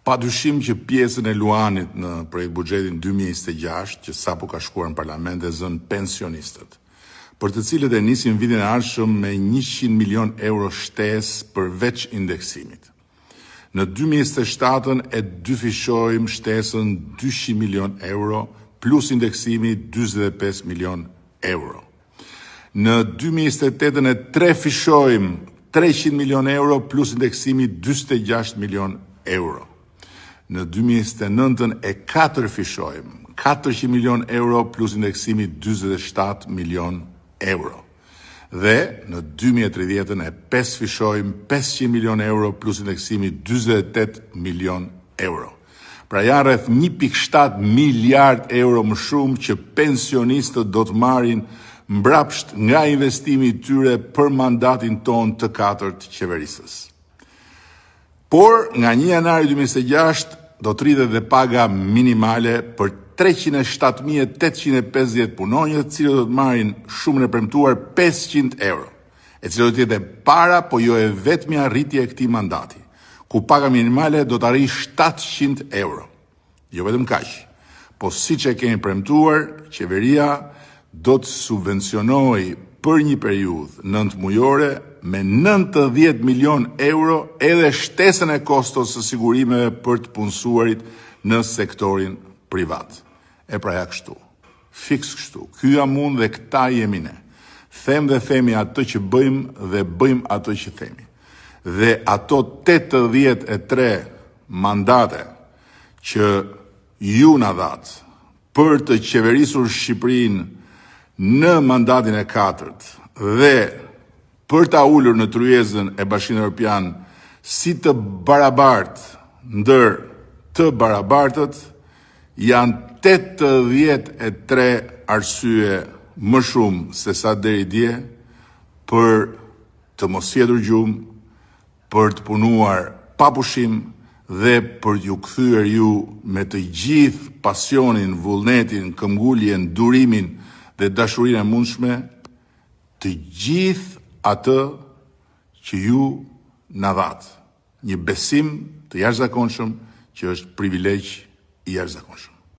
Padyshim që pjesën e Luanit në projekt buxhetin 2026, që sapo ka shkuar në parlament, e zën pensionistët, për të cilët e nisin vitin e ardhshëm me 100 milion euro shtesë përveç indeksimit. Në 2027 e dyfishojmë shtesën 200 milion euro plus indeksimi 45 milion euro. Në 2028 e trefishojmë 300 milion euro plus indeksimi 46 milion euro. Në 2029 e katërfishojmë 400 milion euro plus indeksimi 47 milion euro. Dhe në 2030 e pesëfishojmë 500 milion euro plus indeksimi 48 milion euro. Pra janë rreth 1.7 miliard euro më shumë që pensionistët do të marrin mbrapsht nga investimi i tyre për mandatin ton të katërt qeverisës. Por nga 1 janari 2026 do të rritet dhe paga minimale për 307.850 punonjës, të cilët do të marrin shumën e premtuar 500 euro, e cilë do të jetë para, po jo e vetmja rritje e këtij mandati, ku paga minimale do të arrijë 700 euro. Jo vetëm kaq, po siç e kemi premtuar, qeveria do të subvencionojë për një periudhë 9 mujore me 90 milion euro edhe shtesën e kostos së sigurimeve për të punësuarit në sektorin privat. E pra ja kështu, fiks kështu, ky jam unë dhe këta jemi ne. Them dhe themi atë që bëjmë dhe bëjmë atë që themi. Dhe ato 83 mandate që ju na dhat për të qeverisur Shqipërinë në mandatin e katërt dhe për ta ulur në tryezën e Bashkimit Evropian si të barabartë ndër të barabartët, janë 83 arsye më shumë se sa deri dje për të mos fjetur gjumë, për të punuar pa pushim dhe për t'ju kthyer ju me të gjithë pasionin, vullnetin, këmbguljen, durimin dhe dashurinë e mundshme, të gjithë atë që ju na dhat. Një besim të jashtëzakonshëm që është privilegj i jashtëzakonshëm.